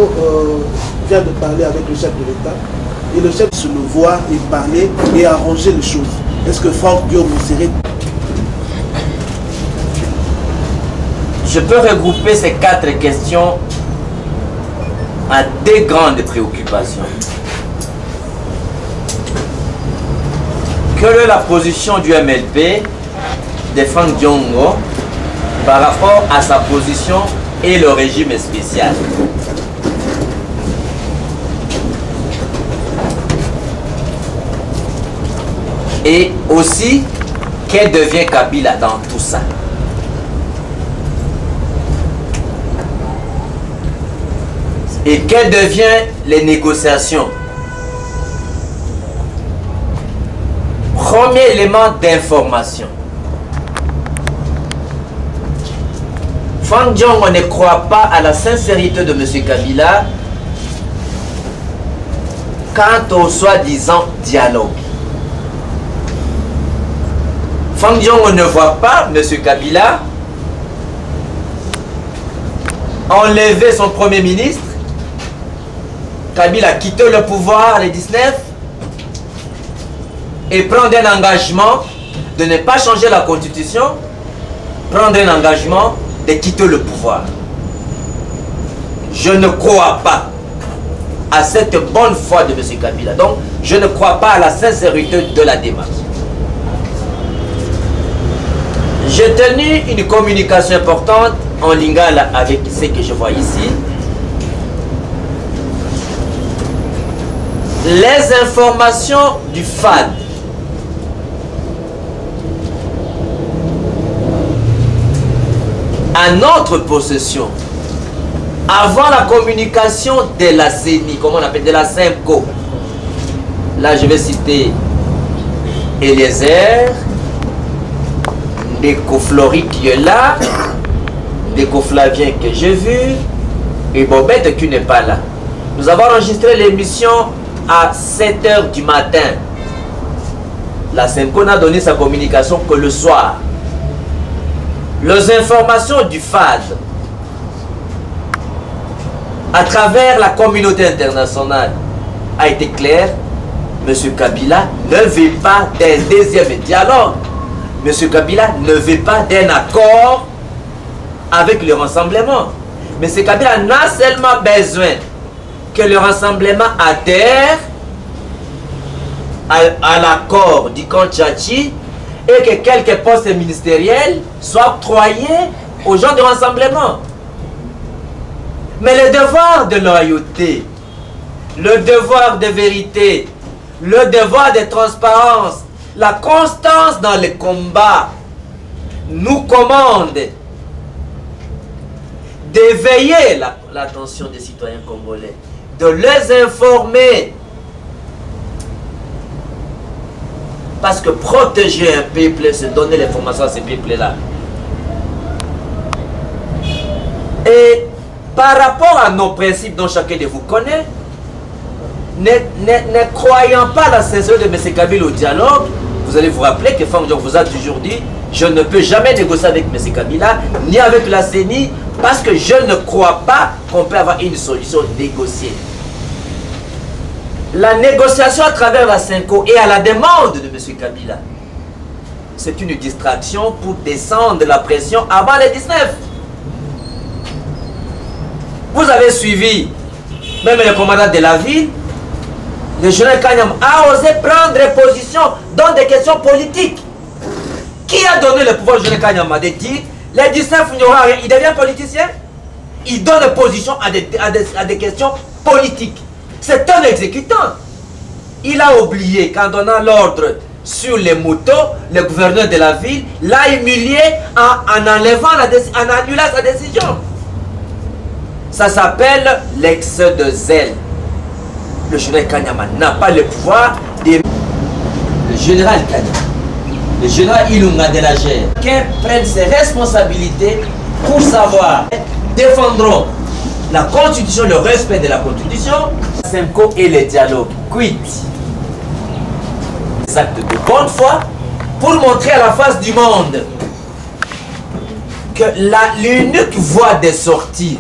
Diongo vient de parler avec le chef de l'État et le chef se le voit et parler et arranger les choses. Est-ce que Franck Diombo serait... Je peux regrouper ces 4 questions à 2 grandes préoccupations. Quelle est la position du MLP de Franck Diombo par rapport à sa position et le régime spécial? Et aussi, quel devient Kabila dans tout ça? Et quelles deviennent les négociations? Premier élément d'information. Franck Diombo ne croit pas à la sincérité de M. Kabila quant au soi-disant dialogue. Franck Diombo ne voit pas M. Kabila enlever son premier ministre. Kabila a quitté le pouvoir le 19 et prendre un engagement de ne pas changer la constitution, prendre un engagement de quitter le pouvoir. Je ne crois pas à cette bonne foi de M. Kabila. Donc, je ne crois pas à la sincérité de la démarche. J'ai tenu une communication importante en lingala avec ce que je vois ici. Les informations du FAD à notre possession, avant la communication de la CENI, comment on appelle, de la SEMCO. Là, je vais citer Eliezer, Ndeko Flori qui est là, Ndeko Flavien que j'ai vu, et Bobette qui n'est pas là. Nous avons enregistré l'émission à 7 h du matin. La SEMCO n'a donné sa communication que le soir. Les informations du FAD à travers la communauté internationale a été claire. M. Kabila ne veut pas d'un deuxième dialogue. M. Kabila ne veut pas d'un accord avec le rassemblement. M. Kabila n'a seulement besoin que le rassemblement adhère à l'accord du camp Tchatchi et que quelques postes ministériels soient octroyés aux gens du rassemblement. Mais le devoir de loyauté, le devoir de vérité, le devoir de transparence, la constance dans les combats nous commande d'éveiller l'attention des citoyens congolais, de les informer. Parce que protéger un peuple, c'est donner l'information à ces peuples-là. Et par rapport à nos principes dont chacun de vous connaît, ne croyant pas la sincérité de M. Kabila au dialogue, vous allez vous rappeler que Franck Diombo vous a toujours dit: je ne peux jamais négocier avec M. Kabila, ni avec la CENI, parce que je ne crois pas qu'on peut avoir une solution négociée. La négociation à travers la SEMCO et à la demande de M. Kabila, c'est une distraction pour descendre la pression avant le 19. Vous avez suivi, même le commandant de la ville, le général Kanyama a osé prendre position dans des questions politiques. Qui a donné le pouvoir au général Kanyama de dire le 19 il n'y aura rien, il devient politicien? Il donne position à des questions politiques. C'est un exécutant. Il a oublié qu'en donnant l'ordre sur les motos, le gouverneur de la ville l'a humilié en enlevant, en annulant sa décision. Ça s'appelle l'excès de zèle. Le général Kanyama n'a pas le pouvoir de... Le général Kanyama, le général Ilunga de la Gère, qui prenne ses responsabilités pour savoir défendront la constitution, le respect de la constitution, SEMCO et les dialogues. Quid? Des actes de bonne foi pour montrer à la face du monde que l'unique voie de sortie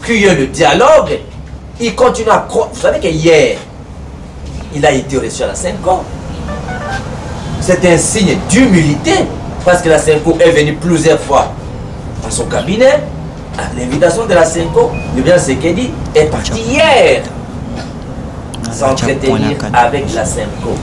qui est le dialogue il continue à croire. Vous savez que hier, il a été reçu à la Senco. C'est un signe d'humilité, parce que la Senco est venue plusieurs fois à son cabinet, à l'invitation de la Senco. Le bien Sekedi est parti hier s'entretenir avec la Senco.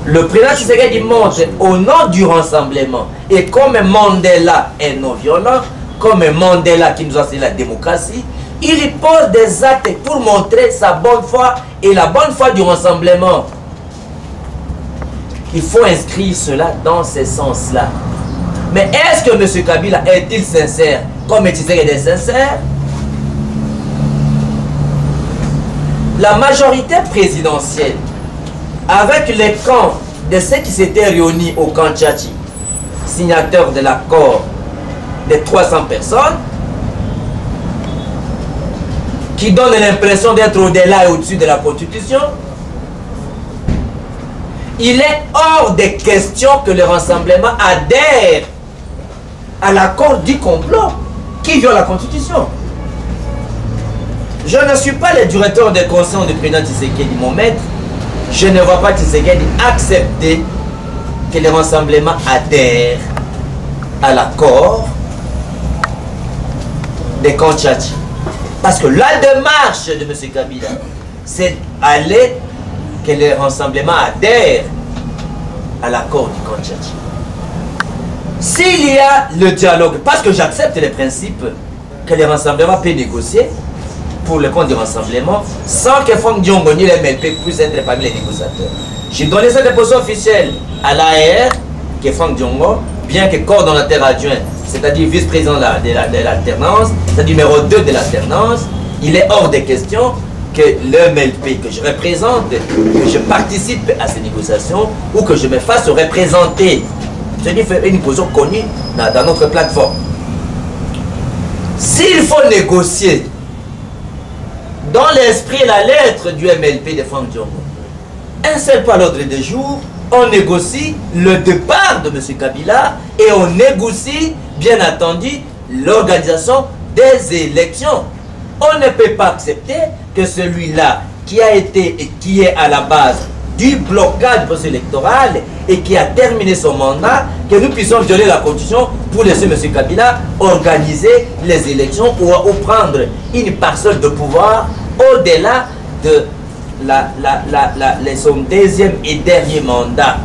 Le président Tshisekedi montre au nom du rassemblement, et comme Mandela est non-violent, comme Mandela qui nous a enseigné la démocratie, il y pose des actes pour montrer sa bonne foi et la bonne foi du rassemblement. Il faut inscrire cela dans ce sens-là. Mais est-ce que M. Kabila est-il sincère comme Tshisekedi est sincère? La majorité présidentielle, avec les camps de ceux qui s'étaient réunis au camp Tchachi, signataires de l'accord de 300 personnes, qui donnent l'impression d'être au-delà et au-dessus de la Constitution, il est hors de question que le rassemblement adhère à l'accord du complot qui viole la Constitution. Je ne suis pas le directeur de conseil du président Tshisekedi, mon maître. Je ne vois pas Tshisekedi accepter que le rassemblement adhère à l'accord des camps Tchachi. Parce que la démarche de M. Kabila, c'est aller que le rassemblement adhère à l'accord du camp Tchachi. S'il y a le dialogue, parce que j'accepte le principe que le rassemblement peut négocier pour le compte du rassemblement, sans que Franck Diongo ni les MLP puissent être parmi les négociateurs. J'ai donné cette position officielle à l'AR, que Franck Diongo, bien que coordonnateur adjoint, c'est-à-dire vice-président de l'alternance, c'est-à-dire numéro 2 de l'alternance, il est hors de question que le MLP que je représente, que je participe à ces négociations ou que je me fasse représenter. C'est une position connue dans notre plateforme. S'il faut négocier dans l'esprit et la lettre du MLP de Franck Diongo, un seul point à l'ordre du jour, on négocie le départ de M. Kabila et on négocie, bien entendu, l'organisation des élections. On ne peut pas accepter que celui-là qui a été et qui est à la base du blocage du processus électoral et qui a terminé son mandat, que nous puissions violer la Constitution pour laisser M. Kabila organiser les élections ou prendre une parcelle de pouvoir au-delà de son deuxième et dernier mandat.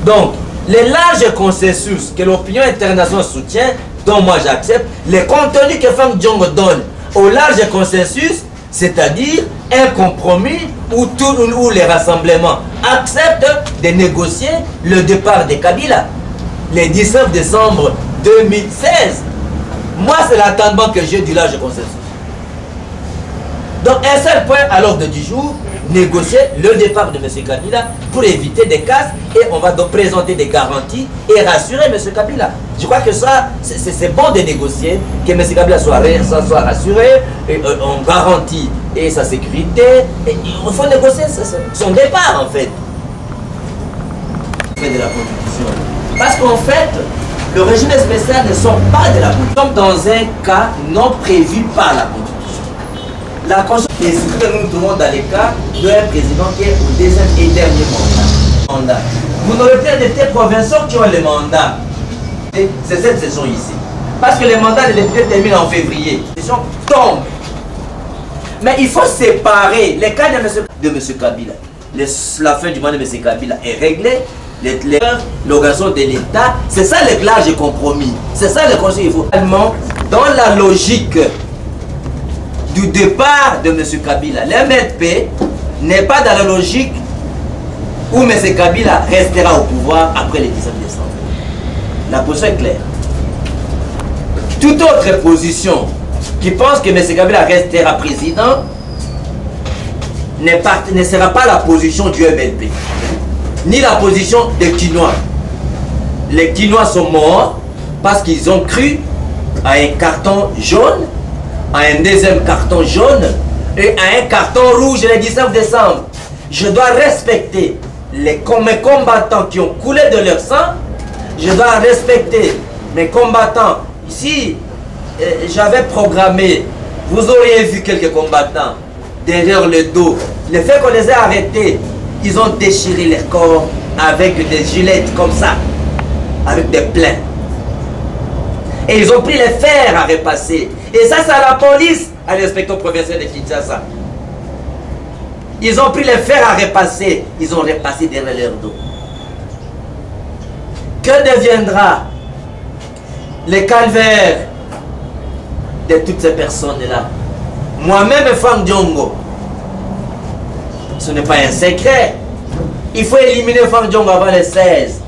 Donc, le large consensus que l'opinion internationale soutient, dont moi j'accepte, le contenu que Franck Diongo donne au large consensus, c'est-à-dire un compromis où les rassemblements acceptent de négocier le départ de Kabila le 19 décembre 2016. Moi, c'est l'entendement que j'ai du large consensus. Donc, un seul point à l'ordre du jour, négocier le départ de M. Kabila pour éviter des casses, et on va donc présenter des garanties et rassurer M. Kabila. Je crois que ça, c'est bon de négocier, que M. Kabila soit rassuré, et on garantit et sa sécurité, et il faut négocier son départ en fait. De la Constitution. Parce qu'en fait, le régime spécial ne sont pas de la Constitution. Nous sommes dans un cas non prévu par la Constitution. La Constitution, et surtout que nous nous trouvons dans les cas d'un président qui est au deuxième et dernier mandat. Vous n'aurez plus de telles provinciaux qui ont le mandat. C'est cette session ici. Parce que le mandat de député termine en février. La session tombe. Mais il faut séparer les cas de M. Kabila. La fin du mandat de M. Kabila est réglée. L'organisation de l'État, c'est ça le large compromis. C'est ça le conseil. Il faut dans la logique du départ de M. Kabila. L'MFP n'est pas dans la logique où M. Kabila restera au pouvoir après le 17 décembre. La position est claire. Toute autre position qui pense que M. Kabila restera président ne sera pas la position du MLP, ni la position des Quinois. Les Quinois sont morts parce qu'ils ont cru à un carton jaune, à un deuxième carton jaune et à un carton rouge le 19 décembre. Je dois respecter mes combattants qui ont coulé de leur sang. Je dois respecter mes combattants. Ici, j'avais programmé Vous auriez vu quelques combattants derrière le dos. Le fait qu'on les ait arrêtés, ils ont déchiré leur corps avec des gilettes comme ça, avec des plaies. Et ils ont pris les fers à repasser. Et ça, c'est à la police, à l'inspecteur provincial de Kinshasa. Ils ont pris les fers à repasser. Ils ont repassé derrière leur dos. Que deviendra le calvaire de toutes ces personnes-là? Moi-même, Franck Diongo, ce n'est pas un secret. Il faut éliminer Franck Diongo avant les 16.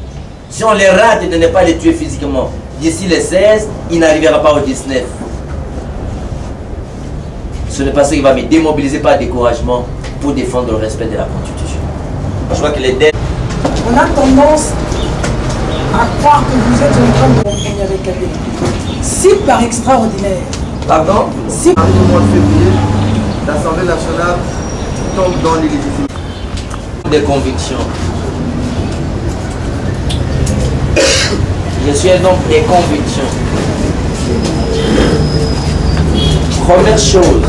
Si on les rate et de ne pas les tuer physiquement, d'ici les 16, il n'arrivera pas au 19. Ce n'est pas ce qui va me démobiliser par découragement pour défendre le respect de la Constitution. Je crois que les dettes... On a tendance à croire que vous êtes en train de comprendre avec Kabila. Si par extraordinaire. Pardon? Si... Au mois de février, l'Assemblée nationale tombe dans l'illégitimité. Des convictions. Je suis un homme des convictions. Première chose,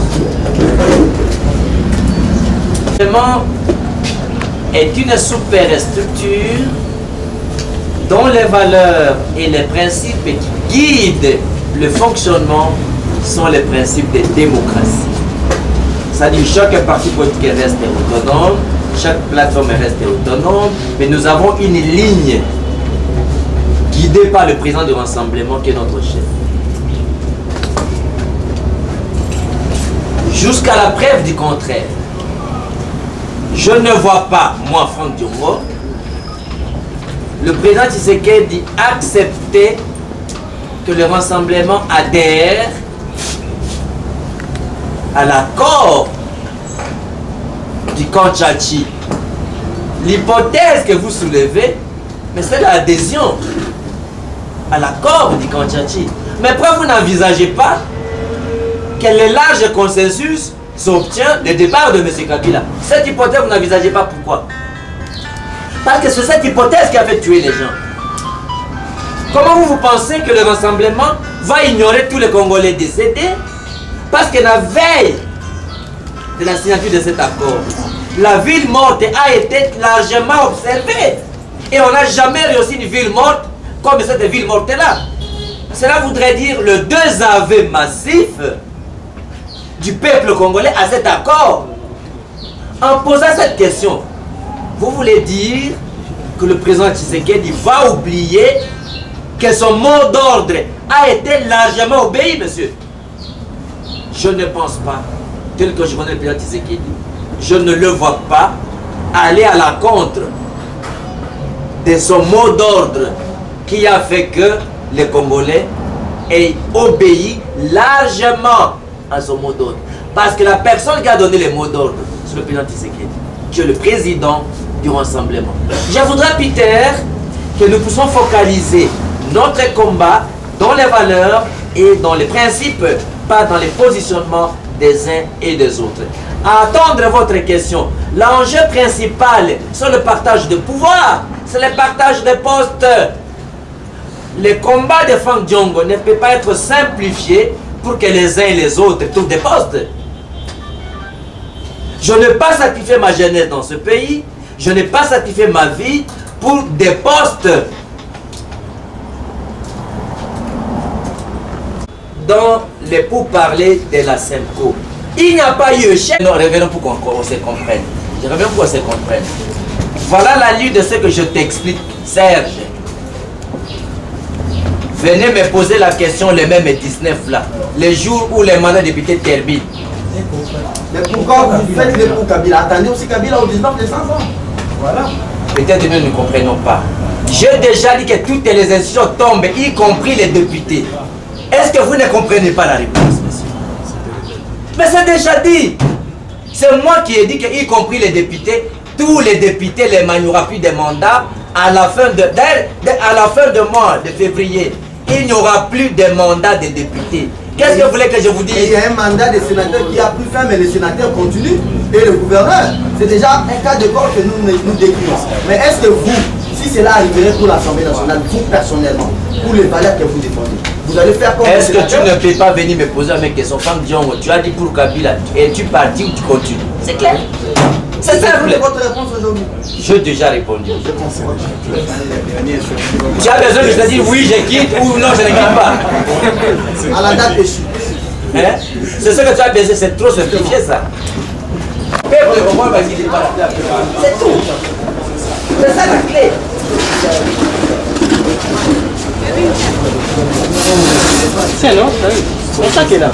le gouvernement est une superstructure dont les valeurs et les principes qui guident le fonctionnement sont les principes de démocratie. C'est-à-dire chaque parti politique reste autonome, chaque plateforme reste autonome, mais nous avons une ligne guidée par le président du Rassemblement qui est notre chef. Jusqu'à la preuve du contraire, je ne vois pas, moi Franck Diongo, le président Tshisekedi accepter que le Rassemblement adhère à l'accord du Kanchachi. L'hypothèse que vous soulevez, mais c'est l'adhésion à l'accord du Kanchachi. Mais pourquoi vous n'envisagez pas que le large consensus s'obtient le départ de M. Kabila? Cette hypothèse, vous n'envisagez pas pourquoi? Parce que c'est cette hypothèse qui a fait tuer les gens. Comment vous pensez que le Rassemblement va ignorer tous les Congolais décédés? Parce que la veille de la signature de cet accord, la ville morte a été largement observée. Et on n'a jamais réussi une ville morte comme cette ville morte-là. Cela voudrait dire le désaveu massif du peuple congolais à cet accord. En posant cette question, vous voulez dire que le président Tshisekedi va oublier que son mot d'ordre a été largement obéi, monsieur? Je ne pense pas, tel que je connais le président Tshisekedi, je ne le vois pas aller à l'encontre de son mot d'ordre qui a fait que les Congolais aient obéi largement à son mot d'ordre. Parce que la personne qui a donné les mots d'ordre, c'est le président Tshisekedi, qui est le président du Rassemblement. Je voudrais, Peter, que nous puissions focaliser notre combat dans les valeurs et dans les principes, pas dans les positionnements des uns et des autres. À attendre votre question, l'enjeu principal, c'est le partage de pouvoir, c'est le partage de postes. Le combat de Franck Diongo ne peut pas être simplifié pour que les uns et les autres trouvent des postes. Je n'ai pas sacrifié ma jeunesse dans ce pays, je n'ai pas sacrifié ma vie pour des postes. Dans les pourparlers de la SEMCO, il n'y a pas eu chef. Non, revenons pour qu'on se comprenne. Je reviens pour qu'on se comprenne. Voilà la lutte de ce que je t'explique, Serge. Venez me poser la question le même 19 là, les jours où les mandats députés terminent. Mais pourquoi vous faites le pour Kabila? Attendez aussi Kabila au 19 décembre. Voilà. Peut-être que nous ne comprenons pas. J'ai déjà dit que toutes les institutions tombent, y compris les députés. Est-ce que vous ne comprenez pas la réponse, monsieur? Mais c'est déjà dit. C'est moi qui ai dit que, y compris les députés, tous les députés, il n'y aura plus de mandat à la fin de mois de février. Il n'y aura plus de mandat de députés. Qu'est-ce que vous voulez que je vous dise? Il y a un mandat de sénateur qui a pris fin, mais les sénateurs continuent. Et le gouverneur, c'est déjà un cas de corps que nous décrivons. Mais est-ce que vous, si cela arriverait pour l'Assemblée nationale, vous personnellement, pour les valeurs que vous défendez, vous allez faire comme... Est-ce que tu ne peux pas venir me poser mes questions? Franck Diongo, tu as dit pour Kabila, es-tu parti ou tu continues? C'est clair. C'est ça votre réponse aujourd'hui. J'ai déjà répondu. Tu as besoin de te dire oui, je quitte ou non, je ne quitte pas. À la date échue. Hein? C'est ce que tu as besoin, c'est trop simplifié ça. Peuple, comment va guider par la table? C'est tout. C'est ça la clé. C'est non, c'est ça qui est là.